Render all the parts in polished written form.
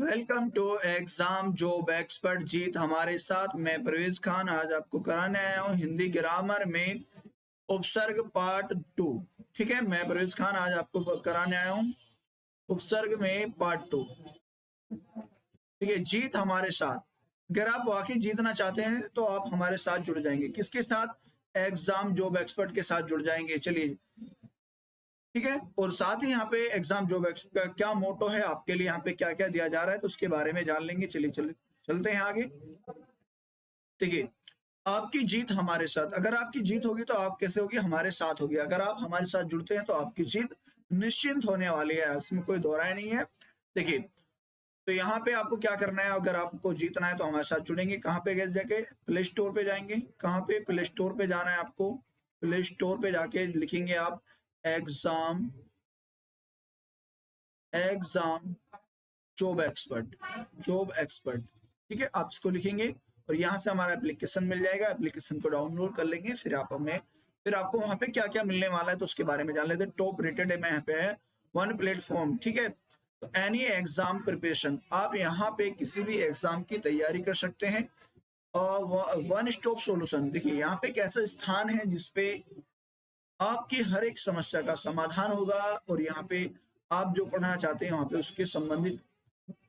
Welcome to exam job expert. जीत हमारे साथ। मैं परवेज खान आज आपको कराने आया हूँ हिंदी ग्रामर में उपसर्ग पार्ट 2। ठीक है, मैं परवेज खान आज आपको कराने आया हूँ उपसर्ग में पार्ट 2। ठीक है, जीत हमारे साथ। अगर आप वाकई जीतना चाहते हैं तो आप हमारे साथ जुड़ जाएंगे। किसके साथ? एग्जाम जॉब एक्सपर्ट के साथ जुड़ जाएंगे। चलिए, ठीक है। और साथ ही यहाँ पे एग्जाम जॉब का क्या मोटो है, आपके लिए यहाँ पे क्या क्या दिया जा रहा है, तो उसके बारे में जान लेंगे। चलिए चलते हैं आगे। देखिए, आपकी जीत हमारे साथ। अगर आपकी जीत होगी तो आप कैसे होगी? हमारे साथ होगी। अगर आप हमारे साथ जुड़ते हैं तो आपकी जीत निश्चिंत होने वाली है, इसमें कोई दो राय नहीं है। देखिए, तो यहाँ पे आपको क्या करना है, अगर आपको जीतना है तो हमारे साथ जुड़ेंगे। कहाँ पे गए? जाके प्ले स्टोर पे जाएंगे। कहाँ पे? प्ले स्टोर पे जाना है आपको। प्ले स्टोर पे जाके लिखेंगे आप एग्जाम जॉब एक्सपर्ट। ठीक है, आप इसको लिखेंगे और यहाँ से हमारा एप्लीकेशन मिल जाएगा। एप्लीकेशन को डाउनलोड कर लेंगे। फिर आपको वहां पे क्या क्या मिलने वाला है तो उसके बारे में जान लेते हैं। टॉप रेटेड है, मैं यहाँ पे है वन प्लेटफॉर्म। ठीक है, तो एनी एग्जाम प्रिपरेशन, आप यहाँ पे किसी भी एग्जाम की तैयारी कर सकते हैं। और वन स्टॉप सॉल्यूशन, देखिए यहाँ पे एक ऐसा स्थान है जिसपे आपकी हर एक समस्या का समाधान होगा। और यहाँ पे आप जो पढ़ना चाहते हैं वहां पे उसके संबंधित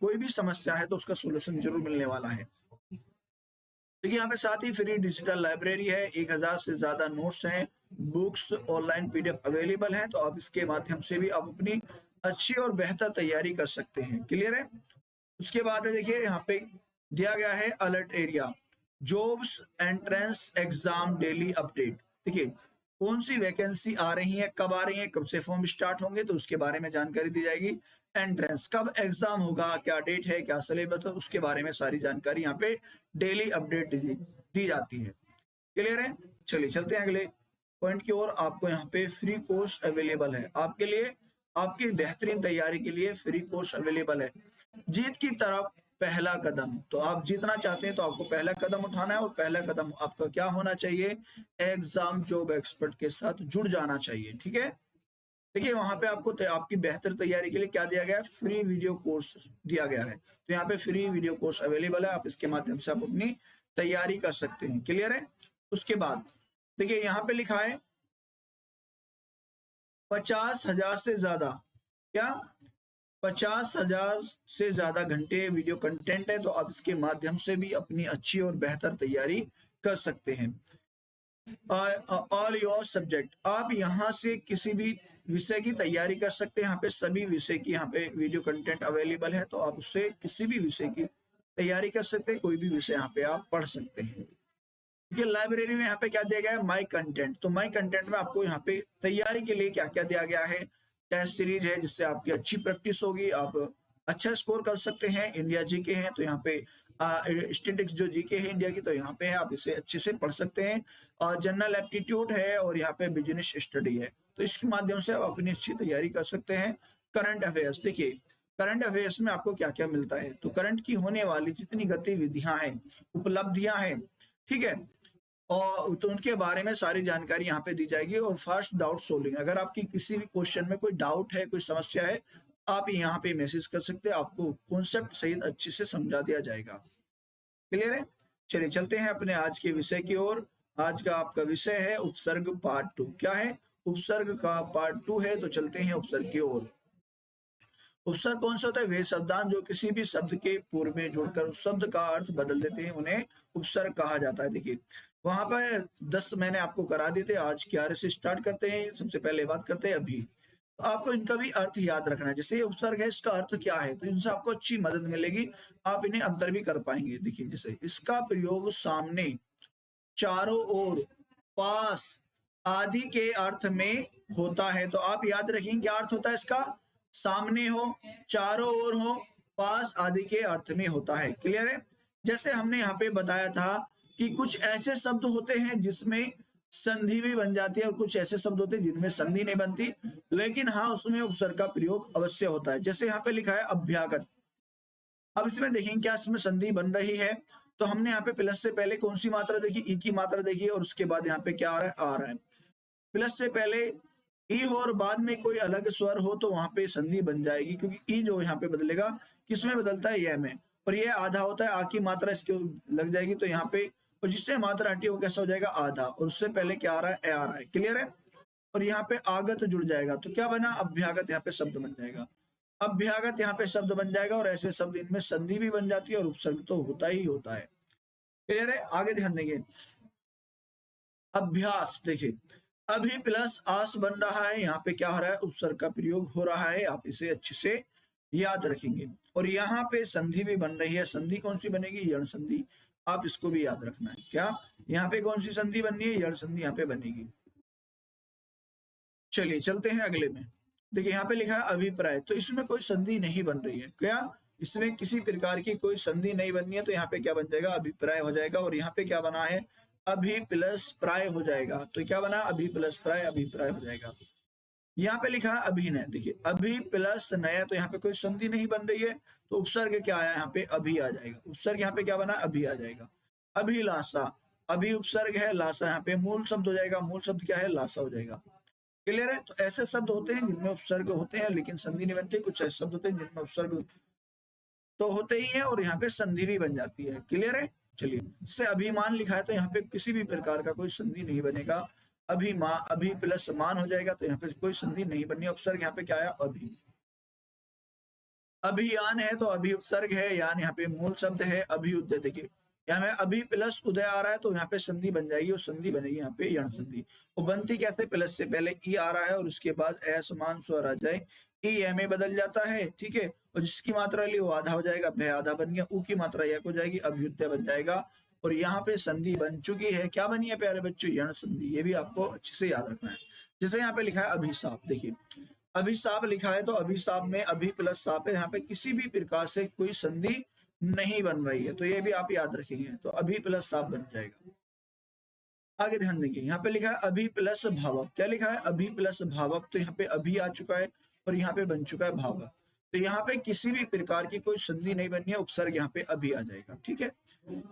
कोई भी समस्या है तो उसका सोल्यूशन जरूर मिलने वाला है। देखिए, यहाँ पे साथ ही फ्री डिजिटल लाइब्रेरी है। 1000 से ज्यादा नोट्स हैं, बुक्स, ऑनलाइन पीडीएफ अवेलेबल है। तो आप इसके माध्यम से भी आप अपनी अच्छी और बेहतर तैयारी कर सकते हैं। क्लियर है? उसके बाद है, देखिए यहाँ पे दिया गया है alert area, jobs entrance exam daily update. देखिए, कौन सी वैकेंसी आ रही है, कब आ रही है, कब से फॉर्म स्टार्ट होंगे, तो उसके बारे में जानकारी दी जाएगी। एंट्रेंस, कब एग्जाम होगा, क्या डेट है, क्या सिलेबस है, उसके बारे में सारी जानकारी यहाँ पे डेली अपडेट दी जाती है। क्लियर है? चलिए चलते हैं अगले पॉइंट की ओर। आपको यहाँ पे फ्री कोर्स अवेलेबल है आपके लिए, आपकी बेहतरीन तैयारी के लिए फ्री कोर्स अवेलेबल है। जीत की तरफ पहला कदम, तो आप जीतना चाहते हैं तो आपको पहला कदम उठाना है। और पहला कदम आपका क्या होना चाहिए? एग्जाम जॉब एक्सपर्ट के साथ जुड़ जाना चाहिए। ठीक है, देखिए वहां पे आपको आपकी बेहतर तैयारी के लिए क्या दिया गया है? फ्री वीडियो कोर्स दिया गया है। तो यहाँ पे फ्री वीडियो कोर्स अवेलेबल है, आप इसके माध्यम से आप अपनी तैयारी कर सकते हैं। क्लियर है? उसके बाद देखिए यहाँ पे लिखा है 50,000 से ज्यादा, क्या 50,000 से ज्यादा घंटे वीडियो कंटेंट है। तो आप इसके माध्यम से भी अपनी अच्छी और बेहतर तैयारी कर सकते हैं। ऑल योर सब्जेक्ट, आप यहाँ से किसी भी विषय की तैयारी कर सकते हैं। यहाँ पे सभी विषय की यहाँ पे वीडियो कंटेंट अवेलेबल है, तो आप उससे किसी भी विषय की तैयारी कर सकते हैं। कोई भी विषय यहाँ पे आप पढ़ सकते हैं। ठीक है, लाइब्रेरी में यहाँ पे क्या दिया गया है? My content. तो माई कंटेंट में आपको यहाँ पे तैयारी के लिए क्या क्या दिया गया है? टेस्ट सीरीज है जिससे आपकी अच्छी प्रैक्टिस होगी, आप अच्छा स्कोर कर सकते हैं। इंडिया जीके है तो यहाँ पे स्टैटिस्टिक्स जो जीके है इंडिया की, तो यहाँ पे है, आप इसे अच्छे से पढ़ सकते हैं। और जनरल एप्टीट्यूड है और यहाँ पे बिजनेस स्टडी है, तो इसके माध्यम से आप अपनी अच्छी तैयारी कर सकते हैं। करंट अफेयर्स, देखिए करंट अफेयर्स में आपको क्या क्या मिलता है, तो करंट की होने वाली जितनी गतिविधियां हैं, उपलब्धियां हैं, ठीक है, और तो उनके बारे में सारी जानकारी यहाँ पे दी जाएगी। और फर्स्ट डाउट सोल्विंग, अगर आपकी किसी भी क्वेश्चन में कोई डाउट है, कोई समस्या है, आप यहाँ पे मैसेज कर सकते हैं, आपको कॉन्सेप्ट सहित अच्छे से समझा दिया जाएगा। क्लियर है? चलिए चलते हैं अपने आज के विषय की ओर। आज का आपका विषय है उपसर्ग पार्ट 2। क्या है? उपसर्ग का पार्ट 2 है। तो चलते हैं उपसर्ग की ओर। उपसर्ग कौन सा होता है? वे शब्दांश जो किसी भी शब्द के पूर्व में जुड़कर उस शब्द का अर्थ बदल देते हैं, उन्हें उपसर्ग कहा जाता है। देखिए वहां पर 10 मैंने आपको करा दिए थे, आज 11 से स्टार्ट करते हैं। सबसे पहले बात करते हैं अभी, तो आपको इनका भी अर्थ याद रखना है। जैसे ये उपसर्ग है, इसका अर्थ क्या है, तो इनसे आपको अच्छी मदद मिलेगी, आप इन्हें अंतर भी कर पाएंगे। देखिए जैसे इसका प्रयोग सामने, चारों ओर, पास आदि के अर्थ में होता है। तो आप याद रखेंगे क्या अर्थ होता है इसका? सामने हो, चारों ओर हो, पास आदि के अर्थ में होता है। क्लियर है? जैसे हमने यहाँ पे बताया था कि कुछ ऐसे शब्द होते हैं जिसमें संधि भी बन जाती है और कुछ ऐसे शब्द होते हैं जिनमें संधि नहीं बनती, लेकिन हाँ उसमें उपसर्ग का प्रयोग अवश्य होता है। जैसे यहाँ पे लिखा है अभ्यागत, अब इसमें देखेंगे क्या इसमें संधि बन रही है। तो हमने यहाँ पे प्लस से पहले कौन सी मात्रा देखी? ई की मात्रा देखी, और उसके बाद यहाँ पे क्या आ रहा है? आ रहा है प्लस से पहले ई हो और बाद में कोई अलग स्वर हो तो वहां पे संधि बन जाएगी, क्योंकि ई जो यहाँ पे बदलेगा किस में बदलता है, यह में, और यह आधा होता है, आ की मात्रा इसके लग जाएगी तो यहाँ पे, और जिससे मात्रा हटी वो कैसा हो जाएगा, आधा, और उससे पहले क्या आ रहा है, ए आ रहा है। क्लियर है। और यहाँ पे आगत जुड़ जाएगा तो क्या बना, अभ्यागत यहाँ पे शब्द बन जाएगा। अभ्यागत यहाँ पे शब्द बन जाएगा, और ऐसे शब्द इनमें संधि भी बन जाती है और उपसर्ग तो होता ही होता है। क्लियर है। आगे ध्यान देंगे, अभ्यास। देखिए अभी प्लस आस बन रहा है, यहाँ पे क्या हो रहा है, उपसर्ग का प्रयोग हो रहा है, आप इसे अच्छे से याद रखेंगे। और यहाँ पे संधि भी बन रही है, संधि कौन सी बनेगी, यण संधि, आप इसको भी याद रखना है। क्या यहाँ पे कौन सी संधि बननी है, यण संधि यहाँ पे बनेगी। चलिए चलते हैं अगले में। देखिए यहाँ पे लिखा है अभिप्राय, तो इसमें कोई संधि नहीं बन रही है, क्या इसमें किसी प्रकार की कोई संधि नहीं बननी है, तो यहाँ पे क्या बन जाएगा, अभिप्राय हो जाएगा। और यहाँ पे क्या बना है, अभि प्लस प्राय हो जाएगा, तो क्या बना, अभि प्लस प्राय, अभिप्राय हो जाएगा। यहाँ पे लिखा है अभिनय, देखिए अभि प्लस नया, तो यहाँ पे कोई संधि नहीं बन रही है, तो उपसर्ग क्या आया, यहाँ पे अभी आ जाएगा, उपसर्ग यहाँ पे क्या बना, अभी आ जाएगा। अभिलाषा, अभी उपसर्ग है, लाशा यहाँ पे मूल शब्द हो जाएगा, मूल शब्द क्या है, लाशा हो जाएगा। क्लियर है। तो ऐसे शब्द होते हैं जिनमें उपसर्ग होते हैं लेकिन संधि नहीं बनती, कुछ ऐसे शब्द होते हैं जिनमें उपसर्ग तो होते ही है और यहाँ पे संधि भी बन जाती है। क्लियर है। चलिए, जैसे अभिमान लिखा है तो यहाँ पे किसी भी प्रकार का कोई संधि नहीं बनेगा, अभी प्लस मान हो जाएगा, तो यहाँ पे कोई संधि नहीं बननी, उपसर्ग यहाँ पे क्या आया, अभी। अभियान है तो अभी उपसर्ग है, यान यहाँ पे मूल शब्द है, अभियुद्ध। देखिए यहाँ में अभी प्लस उदय आ रहा है तो यहाँ पे संधि बन जाएगी, और संधि बनेगी यहाँ पे यण संधि। वो बनती कैसे, प्लस से पहले ई आ रहा है और उसके बाद असमान स्वर आ जाए, ई ए में बदल जाता है, ठीक है, और जिसकी मात्रा ली वो आधा हो जाएगा, भय आधा बन गया, ऊ की मात्रा एक हो जाएगी, अभ्युदय बन जाएगा। और यहाँ पे संधि बन चुकी है, क्या बनी है प्यारे बच्चों, यण संधि। ये भी आपको अच्छे से याद रखना है। जैसे यहाँ पे लिखा है अभिशाप, देखिए अभिशाप लिखा है तो अभिशाप में अभी प्लस साप है, यहाँ पे किसी भी प्रकार से कोई संधि नहीं बन रही है, तो ये भी आप याद रखेंगे, तो अभी प्लस साप बन जाएगा। आगे ध्यान देंगे, यहाँ पे लिखा है अभी प्लस भावक, क्या लिखा है, अभी प्लस भावक, तो यहाँ पे अभी आ चुका है और यहाँ पे बन चुका है भावक, तो यहाँ पे किसी भी प्रकार की कोई संधि नहीं बनी है, उपसर्ग यहाँ पे अभी आ जाएगा। ठीक है।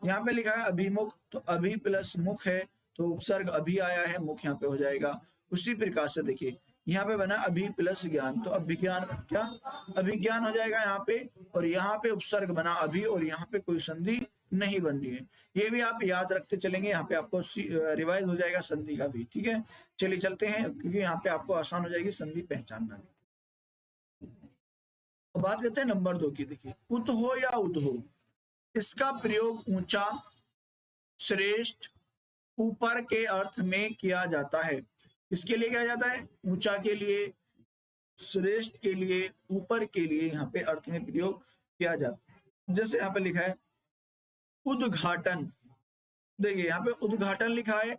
यहाँ पे लिखा है अभिमुख, तो अभी प्लस मुख है तो उपसर्ग अभी आया है, मुख यहाँ पे हो जाएगा। उसी प्रकार से देखिए यहाँ पे बना अभी प्लस ज्ञान, तो अभिज्ञान, क्या अभिज्ञान हो जाएगा यहाँ पे, और यहाँ पे उपसर्ग बना अभी, और यहाँ पे कोई संधि नहीं बन रही है। ये भी आप याद रखते चलेंगे, यहाँ पे आपको रिवाइज हो जाएगा संधि का भी। ठीक है। चलिए चलते हैं, क्योंकि यहाँ पे आपको आसान हो जाएगी संधि पहचानना भी। तो बात करते हैं नंबर 2 की। देखिए उत हो या उद हो, इसका प्रयोग ऊंचा, श्रेष्ठ, ऊपर के अर्थ में किया जाता है। इसके लिए क्या जाता है, ऊंचा के लिए, श्रेष्ठ के लिए, ऊपर के लिए यहाँ पे अर्थ में प्रयोग किया जाता है। जैसे यहाँ पे लिखा है उद्घाटन, देखिए यहाँ पे उद्घाटन लिखा है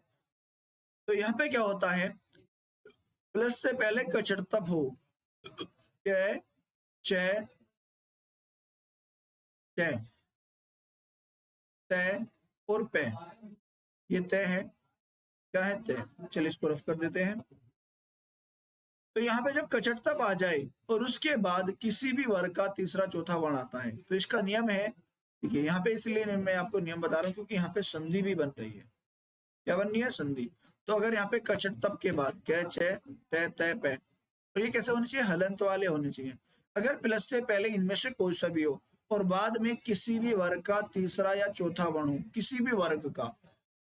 तो यहाँ पे क्या होता है, प्लस से पहले कचड़तप हो, क च ट तय और पे, ये तय है, क्या है, तय। चलिए इसको रफ कर देते हैं। तो यहाँ पे जब कचड़तप आ जाए और उसके बाद किसी भी वर्ग का तीसरा चौथा वर्ण आता है तो इसका नियम है, देखिए यहाँ पे इसलिए मैं आपको नियम बता रहा हूँ क्योंकि यहाँ पे संधि भी बन रही है। क्या बन रही है, संधि। तो अगर यहाँ पे कचड़तप के बाद क च ट तय पे, तो ये कैसे होने चाहिए, हलंत वाले होने चाहिए। अगर प्लस से पहले इनमें से कोई सा भी हो और बाद में किसी भी वर्ग का तीसरा या चौथा वर्ण हो, किसी भी वर्ग का,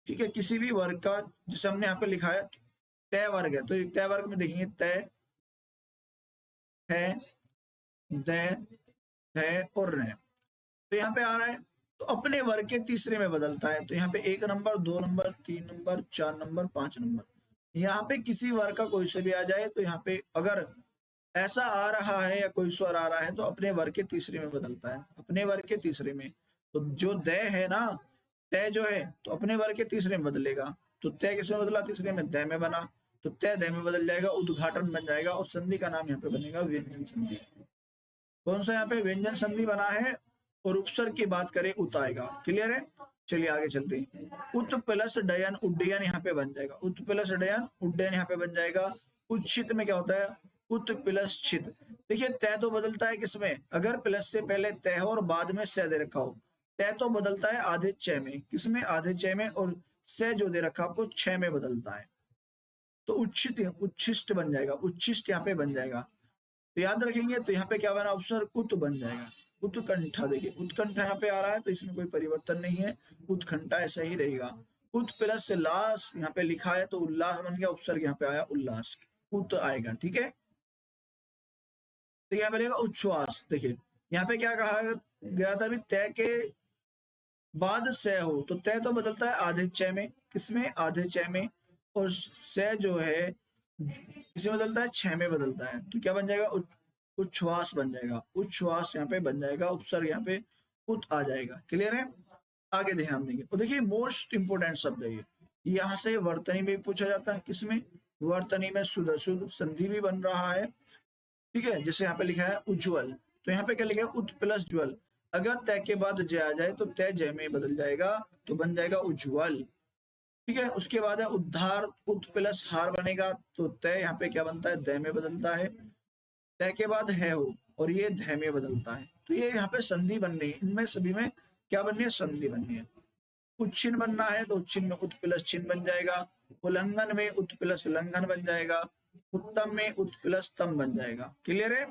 ठीक है, किसी भी वर्ग का, जिसे हमने यहाँ पे लिखा है तय वर्ग है, तो तय वर्ग में देखेंगे तय है, द, ध और र, तो यहाँ पे आ रहा है तो अपने वर्ग के तीसरे में बदलता है, तो यहाँ पे 1 number, 2 number, 3 number, 4 number, 5 number, यहाँ पे किसी वर्ग का कोई से भी आ जाए तो यहाँ पे अगर ऐसा आ रहा है या कोई स्वर आ रहा है तो अपने वर्ग के तीसरे में बदलता है, अपने वर्ग के तीसरे में। तो जो द है ना, तय जो है तो अपने वर्ग के तीसरे में बदलेगा, तो तय किसमें बदला, तीसरे में, द में बना, तो तय द में बदल जाएगा, उद्घाटन बन जाएगा, और संधि का नाम यहाँ पे बनेगा व्यंजन संधि। कौन सा यहाँ पे व्यंजन संधि बना है, और उपसर्ग की बात करें उत आएगा। क्लियर है। चलिए आगे चलते हैं। उत प्लस डयन उड्डयन यहाँ पे बन जाएगा, उत प्लस डयन उड्डयन यहाँ पे बन जाएगा। उच्छित में क्या होता है, उत प्लस छित। देखिए तय तो बदलता है किसमें, अगर प्लस से पहले तय हो और बाद में से दे रखा हो, तय तो बदलता है आधे च में, किसमें, आधे च में, और से जो दे रखा आपको 6 में बदलता है। तो उच्छिष्ट उच्छिष्ट बन जाएगा, उच्छिष्ट यहाँ पे बन जाएगा। तो याद रखेंगे, तो यहाँ पे क्या बना उपसर्ग उत बन जाएगा, उत्कंठा। देखिए उत्कंठा यहाँ पे आ रहा है तो इसमें कोई परिवर्तन नहीं है, उत्कंठा ऐसा ही रहेगा। उत प्लस लास यहाँ पे लिखा है तो उल्लास बन गया, उपसर्ग यहाँ पे आया उल्लास, उत आएगा, ठीक है। तो यहाँ पे रहेगा उच्छ्वास। देखिए यहाँ पे क्या कहा गया था अभी, तय के बाद से हो, तो तय तो बदलता है आधे चय में, किसमें आधे चय में, और से जो है किसमें बदलता है, छह में बदलता है। तो क्या बन जाएगा, उच्छ्वास बन जाएगा, उच्छ्वास यहाँ पे बन जाएगा, उपसर्ग यहाँ पे उत आ जाएगा। क्लियर है, आगे ध्यान देंगे। और देखिए मोस्ट इंपोर्टेंट शब्द है ये, यहाँ से वर्तनी में भी पूछा जाता है, किसमें, वर्तनी में शुद्ध अशुद्ध संधि भी बन रहा है, ठीक है। जैसे यहाँ पे लिखा है उज्ज्वल, तो यहाँ पे क्या लिखा है उत प्लस ज्वल, अगर तय के बाद जय आ जाए तो तय जय में बदल जाएगा, तो बन जाएगा उज्ज्वल, ठीक है। उसके बाद है उद्धार, उत प्लस हार बनेगा, तो तय यहाँ पे क्या बनता है, दय में बदलता है। तय के बाद है हो, और ये धय में बदलता है, तो ये यहाँ पे संधि बन रही है, इनमें सभी में क्या बननी है, संधि बननी है। उच्छिन्न बनना है तो उच्छिन्न में उत प्लस छिन्न बन जाएगा, उल्लंघन में उत प्लस उल्लंघन बन जाएगा, उत्तम में उत प्लस तम बन जाएगा। क्लियर है,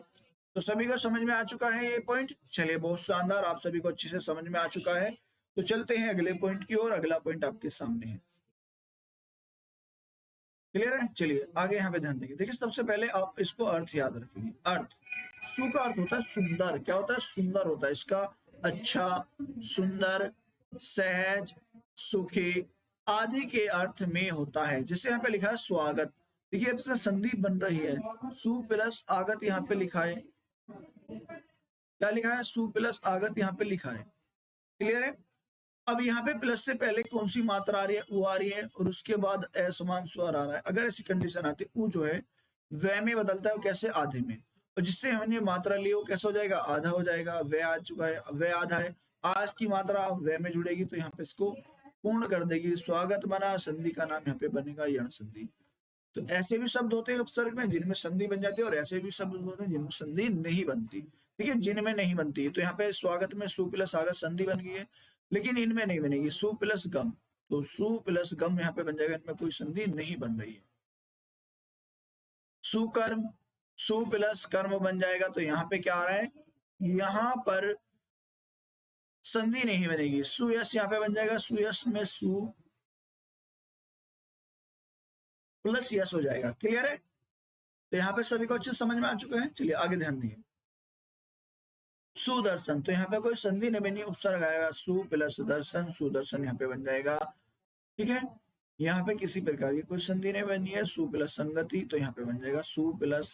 तो सभी को समझ में आ चुका है ये पॉइंट। चलिए बहुत शानदार, आप सभी को अच्छे से समझ में आ चुका है। तो चलते हैं अगले पॉइंट की ओर, अगला पॉइंट आपके सामने है। क्लियर है, चलिए आगे यहाँ पे ध्यान देंगे। देखिए सबसे पहले आप इसको अर्थ याद रखेंगे। अर्थ, सु का अर्थ होता है सुंदर, क्या होता है, सुंदर होता है। इसका अच्छा, सुंदर, सहज, सुखी आदि के अर्थ में होता है। जैसे यहाँ पे लिखा है स्वागत, देखिए अब इसमें संधि बन रही है, सु प्लस आगत यहाँ पे लिखा है, क्या लिखा है, सु प्लस आगत यहाँ पे लिखा है। क्लियर है, अब यहाँ पे प्लस से पहले कौन सी मात्रा आ रही है, उ आ रही है, और उसके बाद असमान स्वर आ रहा है। अगर ऐसी कंडीशन आती है, उ जो है वह में बदलता है, कैसे, आधे में, और जिससे हमने मात्रा ली वो कैसा हो जाएगा, आधा हो जाएगा। वह आ चुका है, वह आधा है, आज की मात्रा वह में जुड़ेगी तो यहाँ पे इसको पूर्ण कर देगी। स्वागत बना, संधि का नाम यहाँ पे बनेगा यण संधि। तो ऐसे भी शब्द होते हैं उपसर्ग में जिनमें संधि बन जाती है, और ऐसे भी शब्द होते हैं जिनमें संधि नहीं बनती। ठीक है, जिनमें नहीं बनती, तो यहाँ पे स्वागत में सु प्लस आगत संधि बन गई है, लेकिन इनमें नहीं बनेगी, सु प्लस गम, तो सु प्लस गम यहाँ पे बन जाएगा, इनमें कोई संधि नहीं बन रही है। सुकर्म, सु प्लस कर्म बन जाएगा, तो यहाँ पे क्या आ रहा है, यहाँ पर संधि नहीं बनेगी, सुयश यहाँ पे बन जाएगा, सुयश में सु प्लस यस हो जाएगा। क्लियर है, तो यहाँ पे सभी को अच्छे समझ में आ चुके हैं। चलिए आगे ध्यान दिए। सुदर्शन, तो यहाँ पे कोई संधि नहीं बनी, उपसर्ग आएगा, सु प्लस दर्शन, सुदर्शन यहाँ पे बन जाएगा। ठीक है, यहाँ पे किसी प्रकार की कोई संधि नहीं बनी है, सु प्लस संगति, तो यहाँ पे बन जाएगा सु प्लस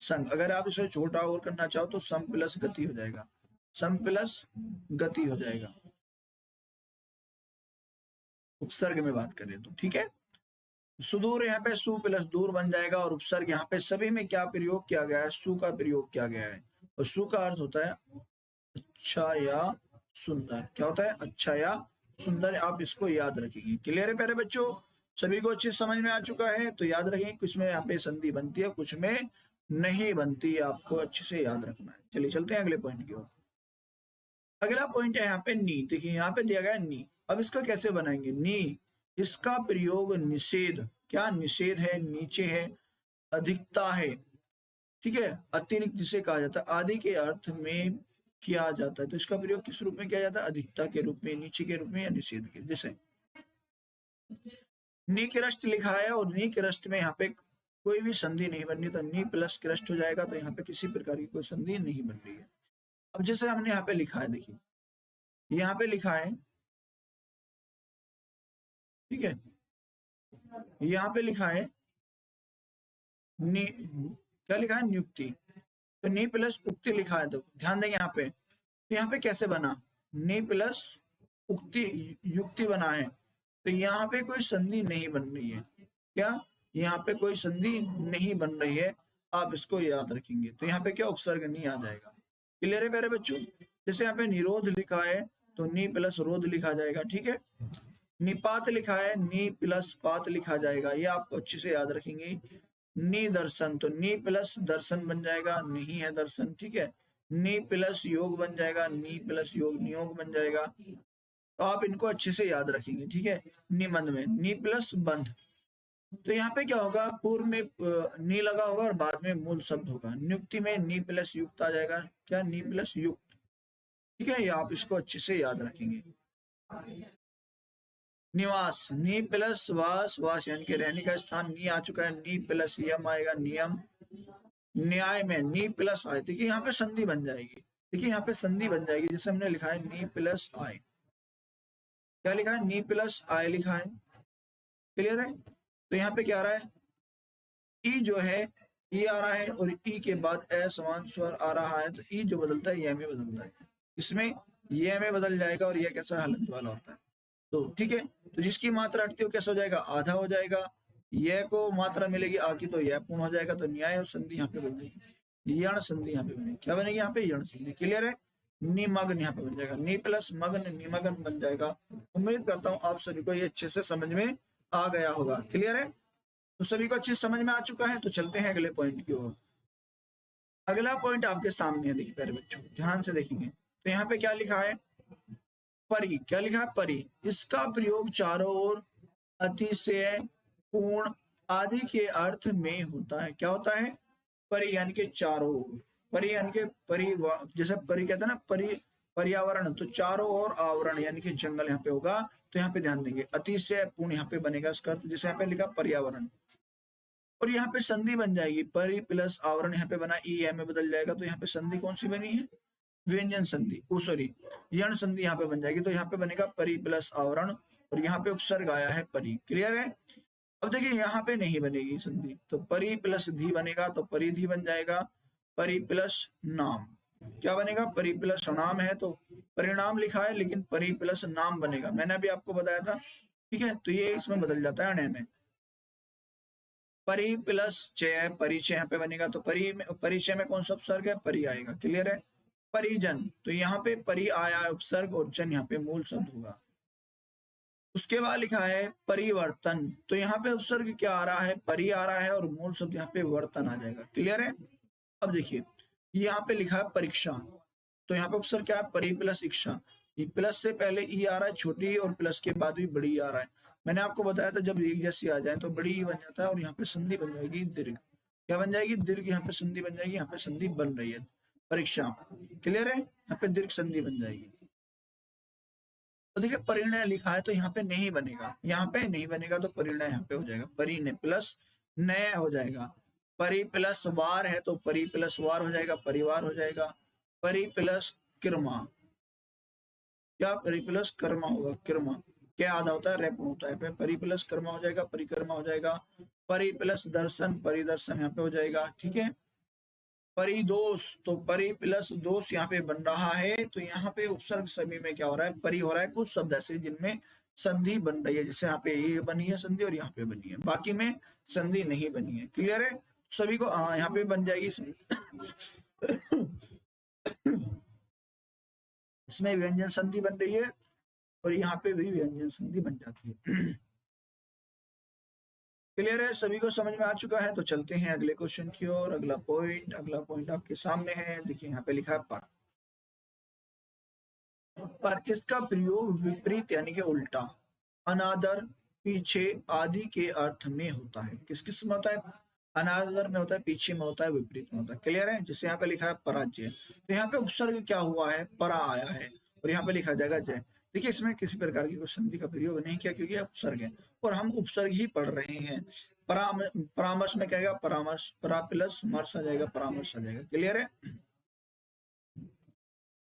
संग। अगर आप इसे छोटा और करना चाहो तो सम प्लस गति हो जाएगा, सम प्लस गति हो जाएगा, उपसर्ग में बात करें तो। ठीक है, सुदूर यहाँ पे सु प्लस दूर बन जाएगा, और उपसर्ग यहाँ पे सभी में क्या प्रयोग किया गया है, सु का प्रयोग किया गया है, और सु का अर्थ होता है अच्छा या सुंदर। क्या होता है, अच्छा या सुंदर, आप इसको याद रखेंगे। क्लियर है प्यारे बच्चों, सभी को अच्छे समझ में आ चुका है। तो याद रखेंगे, कुछ में यहाँ पे संधि बनती है, कुछ में नहीं बनती है, आपको अच्छे से याद रखना है। चलिए चलते हैं अगले पॉइंट की ओर। अगला पॉइंट है यहाँ पे नी। देखिए यहाँ पे दिया गया है नी, अब इसका कैसे बनाएंगे, नी, इसका प्रयोग निषेध, क्या निषेध है, नीचे है, अधिकता है, ठीक है, अतिरिक्त जिसे कहा जाता है, आदि के अर्थ में किया जाता है। तो इसका प्रयोग किस रूप में किया जाता है, अधिकता के रूप में, नीचे के रूप में, या निषेध के। जैसे नी क्रस्ट लिखा है, और नी क्रस्ट में यहाँ पे कोई भी संधि नहीं बन रही, तो नी प्लस क्रस्ट हो जाएगा, तो यहाँ पे किसी प्रकार की कोई संधि नहीं बन रही है। अब जैसे हमने यहाँ पे लिखा है, देखिए यहाँ पे लिखा है, ठीक है, यहाँ पे लिखा है नी, क्या लिखा है, नियुक्ति, तो नी प्लस उक्ति लिखा है, तो ध्यान देंगे यहाँ पे, तो यहाँ पे कैसे बना, नी प्लस उक्ति युक्ति बना है, तो यहाँ पे कोई संधि नहीं बन रही है, क्या, यहाँ पे कोई संधि नहीं बन रही है, आप इसको याद रखेंगे। तो यहाँ पे क्या, उपसर्ग नहीं आ जाएगा। क्लियर है प्यारे बच्चों, जैसे यहाँ पे निरोध लिखा है, तो नी प्लस रोध लिखा जाएगा, ठीक है। निपात लिखा है, नी प्लस पात लिखा जाएगा, ये आपको अच्छे से याद रखेंगे। नी दर्शन, तो नी प्लस दर्शन बन जाएगा, नहीं है दर्शन, ठीक है। नी प्लस योग बन जाएगा, नी प्लस योग नियोग बन जाएगा, तो आप इनको अच्छे से याद रखेंगे। ठीक है, निबंध में नी प्लस बंध, तो यहाँ पे क्या होगा, पूर्व में नी लगा होगा और बाद में मूल शब्द होगा। नियुक्ति में नी प्लस युक्त आ जाएगा। क्या? नी प्लस युक्त। ठीक है, ये आप इसको अच्छे से याद रखेंगे। निवास, नी प्लस वास, वास यानी कि रहने का स्थान, नी आ चुका है, नी प्लस यम आएगा, नियम। न्याय में नी प्लस आय, देखिए यहाँ पे संधि बन जाएगी। देखिए यहाँ पे संधि बन जाएगी, जैसे हमने लिखा है नी प्लस आय। क्या लिखा है? नी प्लस आय लिखा है। क्लियर है? तो यहाँ पे क्या आ रहा है? ई जो है, ई आ रहा है और ई के बाद ए समान स्वर आ रहा है, तो ई जो बदलता है ये में बदलता है, इसमें ये में बदल जाएगा और ये कैसा हलंत वाला होता है। तो ठीक है, तो जिसकी मात्रा हटती है कैसा हो जाएगा? आधा हो जाएगा। यह को मात्रा मिलेगी आ की तो यह पूर्ण हो जाएगा, तो न्याय और संधि यहाँ पे बन जाएगी, यण संधि यहाँ पे बनेगी। क्या बनेगी यहाँ पे? यण संधि। क्लियर है? निमग्न यहाँ पे बन जाएगा, नी प्लस मग्न निमग्न बन जाएगा। उम्मीद करता हूँ आप सभी को ये अच्छे से समझ में आ गया होगा। क्लियर है? तो सभी को अच्छे समझ में आ चुका है, तो चलते हैं अगले पॉइंट की ओर। अगला पॉइंट आपके सामने है, देखिए प्यारे बच्चों ध्यान से देखेंगे। तो यहाँ पे क्या लिखा है? परि। क्या लिखा है? परि। इसका प्रयोग चारों ओर, अतिशय, पूर्ण आदि के अर्थ में होता है। क्या होता है? परि यानी के चारों ओर। परि यानी के जैसे परि कहते हैं ना, पर्यावरण, तो चारों ओर आवरण यानी कि जंगल यहाँ पे होगा। तो यहाँ पे ध्यान देंगे, अतिशय पूर्ण यहाँ पे बनेगा इसका अर्थ, जैसे यहाँ पे लिखा पर्यावरण, और यहाँ पे संधि बन जाएगी, परि प्लस आवरण यहाँ पे बना, ई में बदल जाएगा, तो यहाँ पे संधि कौन सी बनी है? व्यंजन संधि, सॉरी यण संधि यहाँ पे बन जाएगी। तो यहाँ पे बनेगा परि प्लस आवरण, और यहाँ पे उपसर्ग आया है परि। क्लियर है? अब देखिए यहाँ पे नहीं बनेगी संधि, तो परि प्लस धी बनेगा, तो परिधि बन जाएगा। परि प्लस नाम, क्या बनेगा? परि प्लस नाम है तो परिणाम लिखा है, लेकिन परि प्लस नाम बनेगा, मैंने अभी आपको बताया था। ठीक है, तो ये इसमें बदल जाता है अण्य में। परि प्लस चय, परिचय यहाँ पे बनेगा, तो परिचय में कौन सा उपसर्ग है? परि आएगा। क्लियर है? परिजन, तो यहाँ पे परि आया है उपसर्ग, और जन यहाँ पे मूल शब्द होगा। उसके बाद लिखा है परिवर्तन, तो यहाँ पे उपसर्ग क्या आ रहा है? परि आ रहा है, और मूल शब्द यहाँ पे वर्तन आ जाएगा। क्लियर है? अब देखिए यहाँ पे लिखा है परीक्षा, तो यहाँ पे उपसर्ग क्या है? परि प्लस इक्षा। ये प्लस से पहले ई आ रहा है छोटी, और प्लस के बाद भी बड़ी आ रहा है। मैंने आपको बताया था जब एक जैसी आ जाए तो बड़ी ही बन जाता है, और यहाँ पे संधि बन जाएगी दीर्घ। क्या बन जाएगी? दीर्घ। यहाँ पे संधि बन जाएगी, यहाँ पे संधि बन रही है, परीक्षा। क्लियर है? यहाँ पे दीर्घ संधि बन जाएगी। तो देखिए परिणय लिखा है, तो यहाँ पे नहीं बनेगा, यहाँ पे नहीं बनेगा, तो परिणय यहाँ पे हो जाएगा, परिणय प्लस नय हो जाएगा। परि प्लस वार है, तो परि प्लस वार हो जाएगा, परिवार हो जाएगा। परि प्लस किरमा, क्या? परि प्लस कर्मा होगा, किरमा क्या आधा होता है? रेप होता है, परि प्लस कर्मा हो जाएगा, परिक्रमा हो जाएगा। परि प्लस दर्शन, परिदर्शन यहाँ पे हो जाएगा। ठीक है? परिदोष, तो परि प्लस दोष यहाँ पे बन रहा है, तो यहाँ पे उपसर्ग सभी में क्या हो रहा है? परि हो रहा है। कुछ शब्द ऐसे जिनमें संधि बन रही है, जैसे यहाँ पे ये बनी है संधि, और यहाँ पे बनी है, बाकी में संधि नहीं बनी है। क्लियर है? सभी को यहाँ पे बन जाएगी इसमें व्यंजन संधि बन रही है, और यहाँ पे भी व्यंजन संधि बन जाती है। क्लियर है? सभी को समझ में आ चुका है, तो चलते हैं अगले क्वेश्चन की ओर। अगला पॉइंट आपके सामने है, देखिए यहाँ पे लिखा है पर इसका प्रयोग विपरीत यानी कि उल्टा, अनादर, पीछे आदि के अर्थ में होता है। किस किस में होता है? अनादर में होता है, पीछे में होता है, विपरीत में होता है। क्लियर है? जैसे यहाँ पे लिखा है पराजय, तो यहाँ पे उपसर्ग क्या हुआ है? परा आया है, और यहाँ पे लिखा जाएगा जय। देखिए इसमें किसी प्रकार की कोई संधि का प्रयोग नहीं किया, क्योंकि उपसर्ग है, और हम उपसर्ग ही पढ़ रहे हैं। परामर्श में क्या आएगा? परामर्श, परा प्लस मर्श आ जाएगा, परामर्श आ जाएगा। क्लियर है?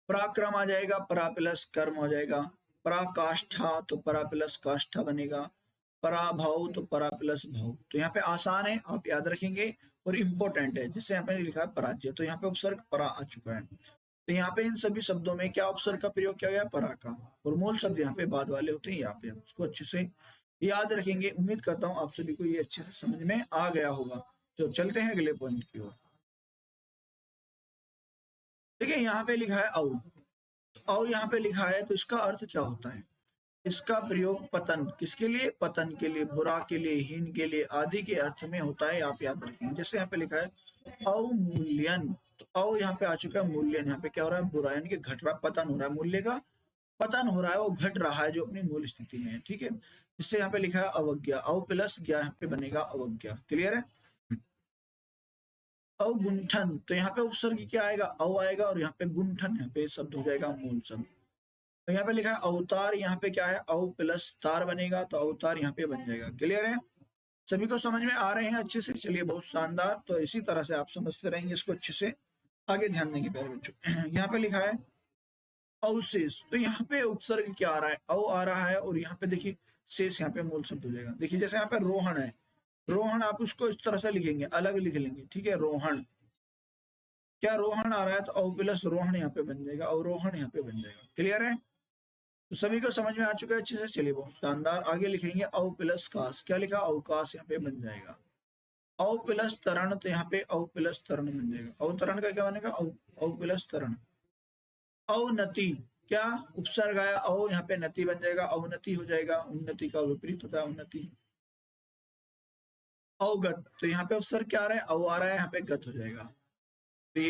पराक्रम आ जाएगा, परा प्लस कर्म हो जाएगा। पराकाष्ठा, तो परा प्लस काष्ठा बनेगा। पराभव, तो परा प्लस भव। तो यहाँ पे आसान है, आप याद रखेंगे, और इम्पोर्टेंट है। जैसे यहाँ पे लिखा है पराजय, तो यहाँ पे उपसर्ग परा आ चुका है, तो यहाँ पे इन सभी शब्दों में क्या उपसर्ग का प्रयोग किया गया? परा का, और मूल शब्द यहाँ पे बाद वाले होते हैं। यहाँ पे उसको अच्छे से याद रखेंगे। उम्मीद करता हूँ आप सभी को ये अच्छे से समझ में आ गया होगा। तो चलते हैं अगले पॉइंट की ओर। देखिए यहाँ पे लिखा है औ यहाँ पे लिखा है, तो इसका अर्थ क्या होता है? इसका प्रयोग पतन, किसके लिए? पतन के लिए, बुरा के लिए, हीन के लिए, आदि के अर्थ में होता है, आप याद रखेंगे। जैसे यहाँ पे लिखा है अवमूल्यन, तो अव यहाँ पे आ चुका है, मूल्यन यहाँ पे क्या हो रहा है? बुरा, यानी कि घट रहा, पतन हो रहा है मूल्य का, पतन हो रहा है, वो घट रहा है जो अपनी मूल स्थिति में है, ठीक है। इससे यहाँ पे लिखा है अवज्ञा, अव प्लस ज्ञा यहाँ पे बनेगा अवज्ञा, क्लियर है। अवगुंठन, तो यहाँ पे उपसर्ग क्या आएगा, अव आएगा, और यहाँ पे गुंठन यहाँ पे शब्द हो जाएगा मूल शब्द। तो यहाँ पे लिखा है अवतार, यहाँ पे क्या है अव प्लस तार बनेगा, तो अवतार यहाँ पे बन जाएगा, क्लियर है। सभी को समझ में आ रहे हैं अच्छे से, चलिए बहुत शानदार। तो इसी तरह से आप समझते रहेंगे इसको अच्छे से, आगे ध्यान देंगे प्यारे बच्चों। यहाँ पे लिखा है अवशेष, तो यहाँ पे उपसर्ग क्या आ रहा है, अव आ रहा है, और यहाँ पे देखिए शेष यहाँ पे मूल शब्द हो जाएगा। देखिए जैसे यहाँ पे रोहन है, रोहन आप उसको इस तरह से लिखेंगे, अलग लिख लेंगे, ठीक है। रोहन, क्या रोहन आ रहा है, तो अव प्लस रोहन यहाँ पे बन जाएगा, अवरोहण यहाँ पे बन जाएगा, क्लियर है। तो सभी को समझ में आ चुका है अच्छे से, चलिए बहुत शानदार। आगे लिखेंगे अव प्लस काश, क्या लिखा अवकाश यहाँ पे बन जाएगा। अव प्लस तरण, तो यहाँ पे अव प्लस तरण बन जाएगा, अवतरण का क्या बनेगा अव प्लस तरण। अवनति, क्या उपसर्ग आया अव, यहाँ पे नति बन जाएगा, अवनति हो जाएगा, उन्नति का विपरीत होता है उन्नति। अवगत, तो यहाँ पे उपसर्ग क्या आ रहा है अव आ रहा है, यहाँ पे गत हो जाएगा। तो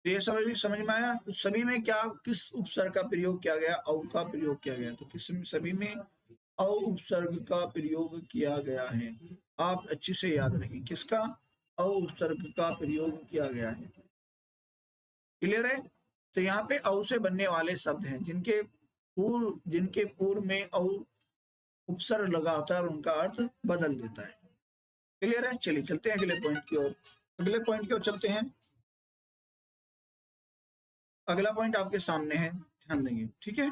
ये समझ में आया। तो सभी में क्या किस उपसर्ग का प्रयोग किया गया, अव का प्रयोग किया गया, तो किस सभी में अव उपसर्ग का प्रयोग किया गया है। आप अच्छे से याद रखें, किसका अव उपसर्ग का प्रयोग किया गया है, क्लियर है। तो यहाँ पे अव से बनने वाले शब्द हैं जिनके पूर्व में अव उपसर्ग लगा होता है और उनका अर्थ बदल देता है, क्लियर है। चलिए चलते हैं अगले पॉइंट की ओर, अगले पॉइंट की ओर चलते हैं। अगला पॉइंट आपके सामने है, ध्यान देंगे, ठीक है।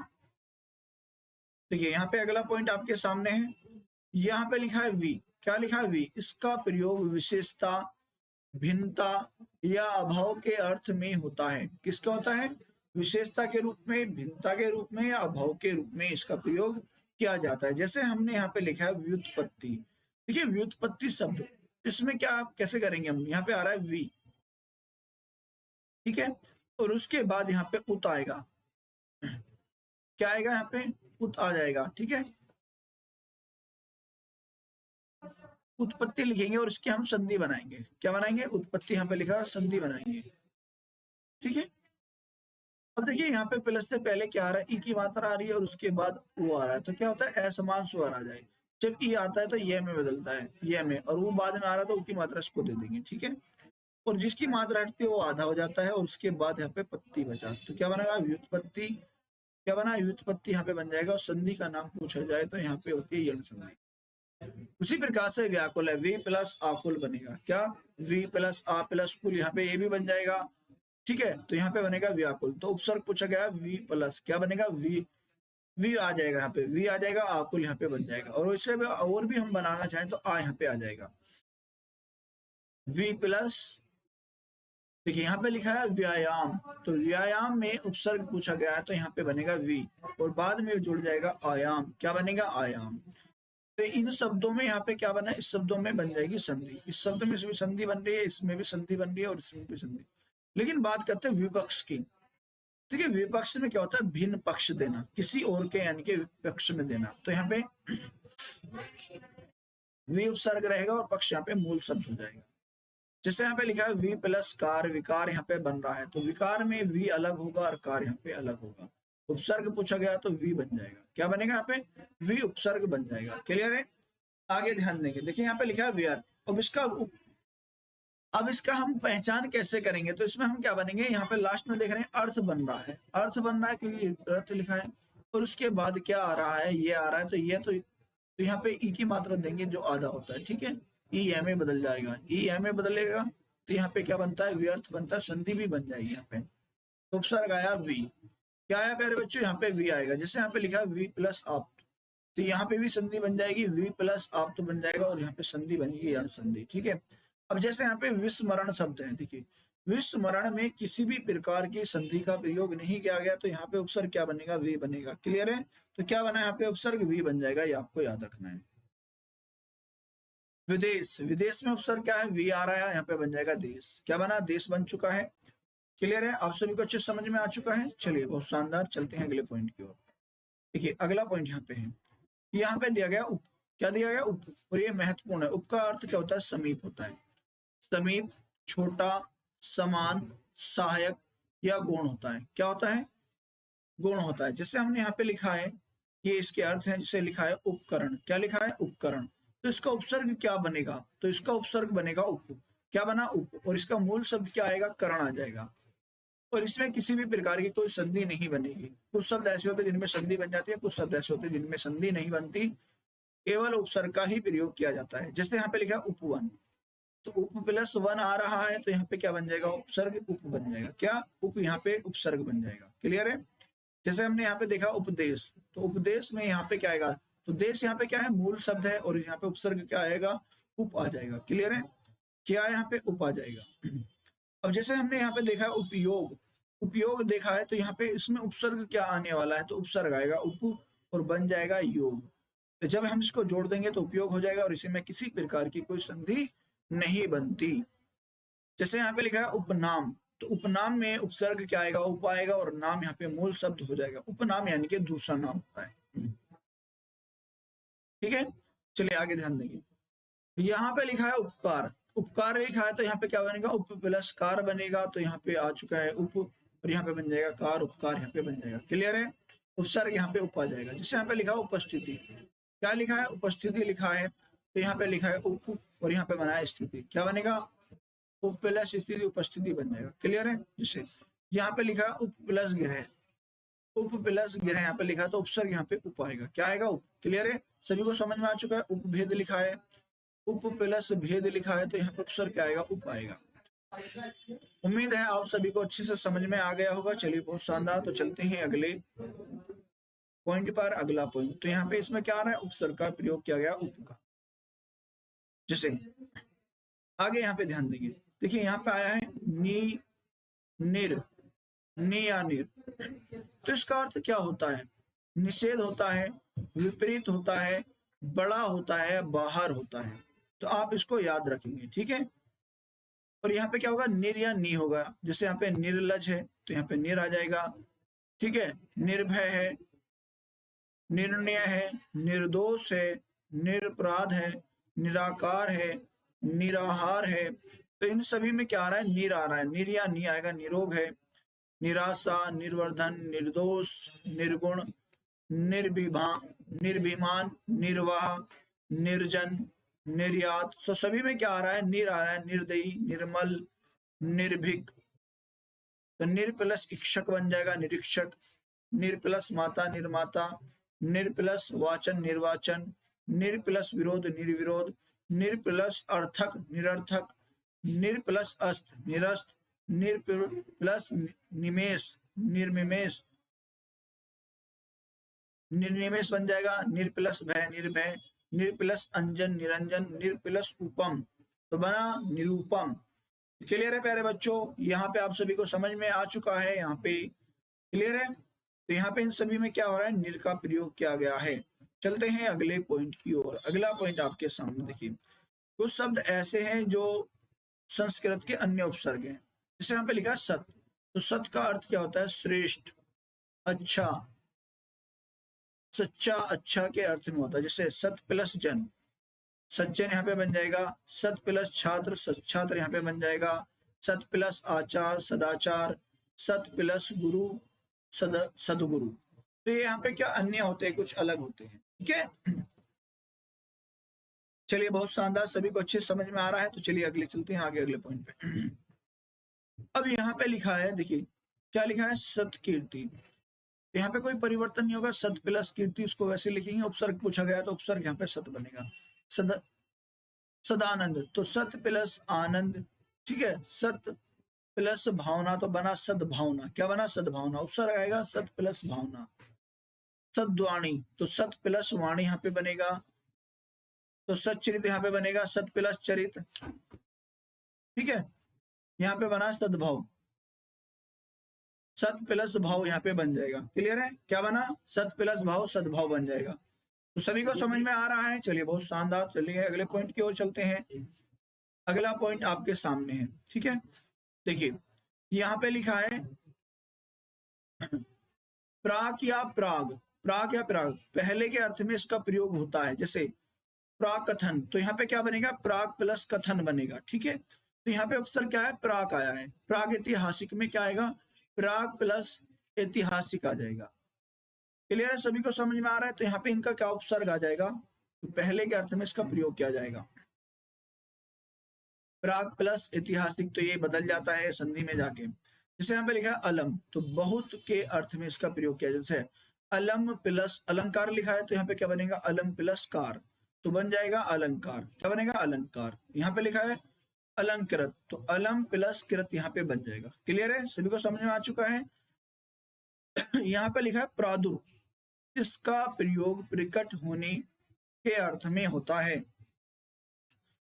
देखिए यहाँ पे अगला पॉइंट आपके सामने है, यहाँ पे लिखा है वी, क्या लिखा है वी, इसका प्रयोग विशेषता, भिन्नता या अभाव के अर्थ में होता है। किसका होता है, विशेषता के रूप में, भिन्नता के रूप में, या अभाव के रूप में इसका प्रयोग किया जाता है। जैसे हमने यहाँ पे लिखा है व्युत्पत्ति, देखिए व्युत्पत्ति शब्द, इसमें क्या कैसे करेंगे हम, यहाँ पे आ रहा है वी, ठीक है, और उसके बाद यहाँ पे उत आएगा, क्या आएगा यहाँ पे उत आ जाएगा, ठीक है। उत्पत्ति लिखेंगे और इसकी हम संधि बनाएंगे, क्या बनाएंगे, उत्पत्ति यहाँ पे लिखा संधि बनाएंगे, ठीक है। अब देखिए यहाँ पे प्लस से पहले क्या आ रहा है, ई की मात्रा आ रही है और उसके बाद वो आ रहा है, तो क्या होता है असमान स्वर आ जाए। जब ई आता है तो ये में बदलता है, ये में, और वो बाद में आ रहा है तो उसकी मात्रा इसको दे देंगे, ठीक है। और जिसकी मात्रा हटती है वो आधा हो जाता है, और उसके बाद यहाँ पे पत्ती बचा, तो क्या बनेगा व्युत्पत्ति, क्या बना व्युत्पत्ति यहाँ पे बन जाएगा। और संधि का नाम पूछा जाए तो यहाँ पे होती है यण संधि। उसी प्रकार से व्याकुल है, वी प्लस आकुल बनेगा, क्या वी प्लस आ प्लस कुल, यहाँ पे ये भी बन जाएगा, ठीक है। तो यहाँ पे बनेगा व्याकुल, तो उपसर्ग पूछा गया वी प्लस, क्या बनेगा वी आ जाएगा, यहाँ पे वी आ जाएगा, आकुल यहाँ पे बन जाएगा। और इससे और भी हम बनाना चाहें तो आ यहाँ पे आ जाएगा, वी प्लस, देखिए यहाँ पे लिखा है व्यायाम, तो व्यायाम में उपसर्ग पूछा गया है तो यहाँ पे बनेगा वी, और बाद में जुड़ जाएगा आयाम, क्या बनेगा आयाम। तो इन शब्दों में यहाँ पे क्या बना है, इस शब्दों में बन जाएगी संधि, इस शब्द में भी संधि बन रही है, इसमें भी संधि बन रही है, और इसमें भी संधि। लेकिन बात करते हैं विपक्ष की, ठीक है। विपक्ष में क्या होता है, भिन्न पक्ष देना, किसी और के यानी के विपक्ष में देना। तो यहाँ पे वी उपसर्ग रहेगा और पक्ष यहाँ पे मूल शब्द हो जाएगा। जैसे यहाँ पे लिखा है वी प्लस कार, विकार यहाँ पे बन रहा है, तो विकार में वी अलग होगा और कार यहाँ पे अलग होगा। उपसर्ग पूछा गया तो वी बन जाएगा, क्या बनेगा यहाँ पे वी उपसर्ग बन जाएगा, क्लियर है। आगे ध्यान देंगे, देखिए यहाँ पे लिखा है व्यर्थ। अब इसका हम पहचान कैसे करेंगे, तो इसमें हम क्या बनेंगे, यहाँ पे लास्ट में देख रहे हैं अर्थ बन रहा है, अर्थ बन रहा है क्योंकि अर्थ लिखा है, और उसके बाद क्या आ रहा है, ये आ रहा है, तो ये तो यहाँ पे ई की मात्रा देंगे जो आधा होता है, ठीक है। ई एम में बदल जाएगा, ई एम में बदलेगा, तो यहाँ पे क्या बनता है व्यर्थ बनता है, संधि भी बन जाएगी यहाँ पे। तो उपसर्ग आया वी, क्या आया प्यारे बच्चों, यहाँ पे वी आएगा। जैसे यहाँ पे लिखा है वी प्लस आप, तो यहाँ पे भी संधि बन जाएगी, वी प्लस आप तो बन जाएगा, और यहाँ पे संधि बनेगी यण संधि, ठीक है। अब जैसे यहाँ पे विस्मरण शब्द है, देखिए विस्मरण में किसी भी प्रकार की संधि का प्रयोग नहीं किया गया, तो यहाँ पे उपसर्ग क्या बनेगा, वी बनेगा, क्लियर है। तो क्या बना यहाँ पे उपसर्ग वी बन जाएगा, ये आपको याद रखना है। विदेश, विदेश में उपसर्ग क्या है, वी आ रहा है, यहाँ पे बन जाएगा देश, क्या बना देश बन चुका है, क्लियर है। आप सभी को अच्छे समझ में आ चुका है, चलिए बहुत शानदार, चलते हैं अगले पॉइंट की ओर। देखिए अगला पॉइंट यहाँ पे है, यहाँ पे दिया गया उप, क्या दिया गया उप, और ये महत्वपूर्ण है। उप का अर्थ क्या होता है, समीप होता है, समीप, छोटा, समान, सहायक या गौण होता है, क्या होता है गुण होता है। जैसे हमने यहाँ पे लिखा है, ये इसके अर्थ है, जिसे लिखा है उपकरण। क्या लिखा है? उपकरण। तो इसका उपसर्ग क्या बनेगा? तो इसका उपसर्ग बनेगा उप। क्या बना? उप। और इसका मूल शब्द क्या आएगा? करण आ जाएगा। और इसमें किसी भी प्रकार की कोई संधि नहीं बनेगी। कुछ शब्द ऐसे होते हैं जिनमें संधि बन जाती है, कुछ शब्द ऐसे होते हैं जिनमें संधि नहीं बनती, केवल उपसर्ग का ही प्रयोग किया जाता है। जैसे यहाँ पे लिखा है उपवन, तो उप प्लस वन आ रहा है, तो यहाँ पे क्या बन जाएगा? उपसर्ग उप बन जाएगा। क्या? उप यहाँ पे उपसर्ग बन जाएगा। क्लियर है? जैसे हमने यहाँ पे देखा उपदेश, तो उपदेश में यहाँ पे क्या आएगा? तो देश यहाँ पे क्या है? मूल शब्द है, और यहाँ पे उपसर्ग क्या आएगा? उप आ जाएगा। क्लियर है? क्या यहाँ पे? उप आ जाएगा। अब जैसे हमने यहाँ पे देखा उपयोग, उपयोग देखा है, तो यहाँ पे इसमें उपसर्ग क्या आने वाला है? तो उपसर्ग आएगा उप, और बन जाएगा योग। तो जब हम इसको जोड़ देंगे तो उपयोग हो जाएगा, और इसी में किसी प्रकार की कोई संधि नहीं बनती। जैसे यहाँ पे लिखा है उपनाम, तो उपनाम में उपसर्ग क्या आएगा? उप आएगा, और नाम यहाँ पे मूल शब्द हो जाएगा। उपनाम यानी कि दूसरा नाम होता है। ठीक है, चलिए आगे ध्यान देंगे। यहाँ पे लिखा है उपकार, उपकार लिखा है, तो यहाँ पे क्या बनेगा? उप प्लस कार बनेगा। तो यहाँ पे आ चुका है उप, और यहाँ पे बन जाएगा कार, उपकार यहाँ पे बन जाएगा। क्लियर है? उपसर्ग यहाँ पे उप आ जाएगा। जिससे यहाँ पे लिखा है उपस्थिति, क्या लिखा है? उपस्थिति लिखा है, तो यहाँ पे लिखा है उप, और यहाँ पे बना है स्थिति। क्या बनेगा? उप प्लस स्थिति उपस्थिति बन जाएगा। क्लियर है? जिससे यहाँ पे लिखा है उप प्लस गृह, उप प्लस गृह यहाँ पे लिखा है, तो उपसर्ग यहाँ पे उप आएगा। क्या आएगा? उप। क्लियर है? सभी को समझ में आ चुका है? उपभेद लिखा है, उप प्लस भेद लिखा है, तो यहाँ पे उपसर्ग क्या आएगा? उप आएगा। उम्मीद है आप सभी को अच्छे से समझ में आ गया होगा। चलिए बहुत शानदार। तो चलते हैं अगले पॉइंट पर। अगला पॉइंट, तो यहाँ पे इसमें क्या आ रहा है? उपसर्ग का प्रयोग किया गया उप का। जैसे आगे यहाँ पे ध्यान देंगे, देखिए यहाँ पे आया है नी, निर, नि या निर। तो इसका अर्थ क्या होता है? निषेध होता है, विपरीत होता है, बड़ा होता है, बाहर होता है। तो आप इसको याद रखेंगे। ठीक है? और यहाँ पे क्या होगा? निर या नी होगा। जैसे यहाँ पे निर्लज है, तो यहाँ पे निर आ जाएगा। ठीक है? निर्भय है, निर्णय है, निर्दोष है, निरपराध है, निराकार है, निराहार है। तो इन सभी में क्या आ रहा है? निर आ रहा है। निर या नी आएगा। निरोग है, निराशा, निर्वर्धन, निर्दोष, निर्गुण, निर्भिमान, निर्वाह, निर्जन, निर्यात। तो सभी में क्या आ रहा है? निर आ रहा है। निर्दयी, निर्मल, निर्भीक। तो निर प्लस इक्षक बन जाएगा, निरीक्षक। निर प्लस माता, निर्माता। निर प्लस वाचन, निर्वाचन। निर प्लस विरोध, निर्विरोध। निर प्लस अर्थक, निरर्थक। निर प्लस अस्त, निरस्त। निर प्लस निमेश, निर्निमेश, निर्निमेश बन जाएगा। निर प्लस भय, निर्भय। निर प्लस अंजन, निरंजन। निर प्लस उपम, तो बना निरूपम। क्लियर है प्यारे बच्चों? यहाँ पे आप सभी को समझ में आ चुका है। यहाँ पे क्लियर है? तो यहाँ पे इन सभी में क्या हो रहा है? निर का प्रयोग किया गया है। चलते हैं अगले पॉइंट की ओर। अगला पॉइंट आपके सामने देखिए, कुछ शब्द ऐसे हैं जो संस्कृत के अन्य उपसर्ग हैं। जैसे यहाँ पे लिखा है सत, तो सत का अर्थ क्या होता है? श्रेष्ठ, अच्छा, सच्चा, अच्छा के अर्थ में होता है। जैसे सत प्लस जन, सज्जन यहाँ पे बन जाएगा। सत प्लस छात्र, छात्र यहाँ पे बन जाएगा। सत प्लस आचार, सदाचार। सत प्लस गुरु, सदगुरु। तो ये यहाँ पे क्या अन्य होते हैं, कुछ अलग होते हैं। ठीक है? चलिए बहुत शानदार, सभी को अच्छे समझ में आ रहा है। तो चलिए अगले चलते हैं आगे, अगले पॉइंट पे। अब यहाँ पे लिखा है, देखिए क्या लिखा है? सतकीर्ति। यहाँ पे कोई परिवर्तन नहीं होगा। सत प्लस कीर्ति, उसको वैसे लिखेंगे। उपसर्ग पूछा गया तो उपसर्ग यहाँ पे सत बनेगा। सद, सदानंद, तो सत प्लस आनंद। ठीक है? सत प्लस भावना, तो बना सद्भावना। क्या बना? सद्भावना। उपसर्ग आएगा सत प्लस भावना। सद्वाणी, तो सत प्लस वाणी यहाँ पे बनेगा। तो सच्चरित यहाँ पे बनेगा सत प्लस चरित। ठीक है? यहाँ पे बना सद्भाव, सत प्लस भाव यहाँ पे बन जाएगा। क्लियर है? क्या बना? सत प्लस भाव, सद्भाव बन जाएगा। तो सभी को समझ में आ रहा है? चलिए बहुत शानदार। चलिए अगले पॉइंट की ओर चलते हैं। अगला पॉइंट आपके सामने है। ठीक है? देखिए यहाँ पे लिखा है प्राक या प्राग। प्राक या प्राग, पहले के अर्थ में इसका प्रयोग होता है। जैसे प्राकथन, तो यहाँ पे क्या बनेगा? प्राक प्लस कथन बनेगा। ठीक है? तो यहाँ पे उपसर्ग क्या है? प्राक आया है। प्राग ऐतिहासिक में क्या आएगा? प्राग प्लस ऐतिहासिक आ जाएगा। क्लियर है, सभी को समझ में आ रहा है? तो यहाँ पे इनका क्या उपसर्ग आ जाएगा, तो पहले के अर्थ में इसका प्रयोग किया जाएगा। प्राग प्लस ऐतिहासिक, तो ये बदल जाता है संधि में जाके। जैसे यहाँ पे लिखा है अलम, तो बहुत के अर्थ में इसका प्रयोग किया, जैसे अलम प्लस अलंकार लिखा है, तो यहाँ पे क्या बनेगा, अलम प्लस कार, तो बन जाएगा अलंकार। क्या बनेगा, अलंकार। यहाँ पे लिखा है अलंकृत, तो अलम प्लस कृत यहाँ पे बन जाएगा। क्लियर है, सभी को समझ में आ चुका है? यहाँ पे लिखा है प्रादुर, इसका प्रयोग प्रकट होने के अर्थ में होता है।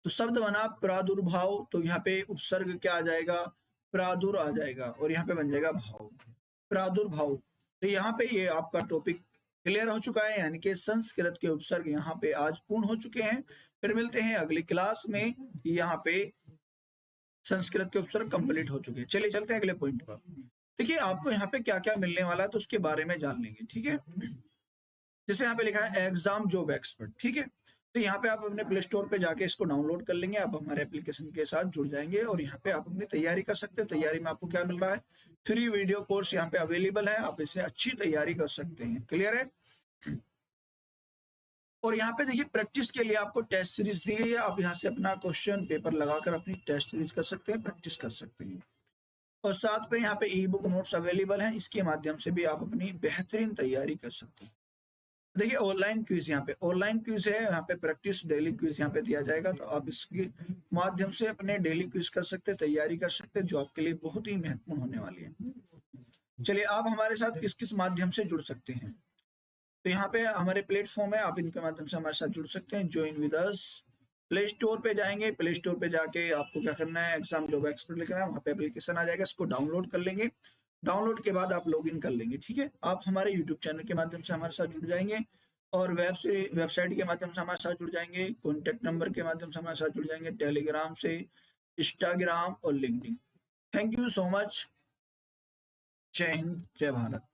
तो शब्द बना प्रादुर्भाव, तो यहाँ पे उपसर्ग क्या आ जाएगा, प्रादुर आ जाएगा, और यहाँ पे बन जाएगा भाव, प्रादुर्भाव। तो यहाँ पे ये आपका टॉपिक क्लियर हो चुका है, यानी कि संस्कृत के उपसर्ग यहाँ पे आज पूर्ण हो चुके हैं। फिर मिलते हैं अगली क्लास में, यहाँ पे संस्कृत के उपसर्ग कंप्लीट हो चुके हैं। चलिए चलते हैं अगले पॉइंट पर। देखिए आपको यहाँ पे क्या क्या मिलने वाला है, तो उसके बारे में जान लेंगे, ठीक है। जैसे यहाँ पे लिखा है एग्जाम जॉब एक्सपर्ट, ठीक है। तो यहाँ पे आप अपने प्ले स्टोर पे जाके इसको डाउनलोड कर लेंगे, आप हमारे एप्लीकेशन के साथ जुड़ जाएंगे और यहाँ पे आप अपनी तैयारी कर सकते हैं। तैयारी में आपको क्या मिल रहा है, फ्री वीडियो कोर्स यहाँ पे अवेलेबल है, आप इससे अच्छी तैयारी कर सकते हैं। क्लियर है? और यहाँ पे देखिए प्रैक्टिस के लिए आपको टेस्ट सीरीज दी गई है, आप यहाँ से अपना क्वेश्चन पेपर लगाकर अपनी टेस्ट सीरीज कर सकते हैं, प्रैक्टिस कर सकते हैं। और साथ में यहाँ पे ई बुक नोट्स अवेलेबल हैं, इसके माध्यम से भी आप अपनी बेहतरीन तैयारी कर सकते हैं। देखिए ऑनलाइन क्विज, यहाँ पे ऑनलाइन क्विज है, यहाँ पे प्रैक्टिस डेली क्विज यहाँ पे दिया जाएगा, तो आप इसके माध्यम से अपने डेली क्विज कर सकते हैं, तैयारी कर सकते हैं, जो आपके लिए बहुत ही महत्वपूर्ण होने वाली है। चलिए आप हमारे साथ किस किस माध्यम से जुड़ सकते हैं, तो यहाँ पे हमारे प्लेटफॉर्म है, आप इनके माध्यम से हमारे साथ जुड़ सकते हैं। Join with us, play store पे जाएंगे, प्ले स्टोर पे जाके आपको क्या करना है, एग्जाम जॉब एक्सपर्ट लिखना है, वहाँ पे एप्लीकेशन आ जाएगा, इसको डाउनलोड कर लेंगे। डाउनलोड के बाद आप लॉगिन कर लेंगे, ठीक है। आप हमारे यूट्यूब चैनल के माध्यम से हमारे साथ जुड़ जाएंगे और वेबसाइट के माध्यम से हमारे साथ जुड़ जाएंगे, कॉन्टेक्ट नंबर के माध्यम से हमारे साथ जुड़ जाएंगे, टेलीग्राम से, इंस्टाग्राम और LinkedIn. Thank you so much. जय हिंद, जय भारत।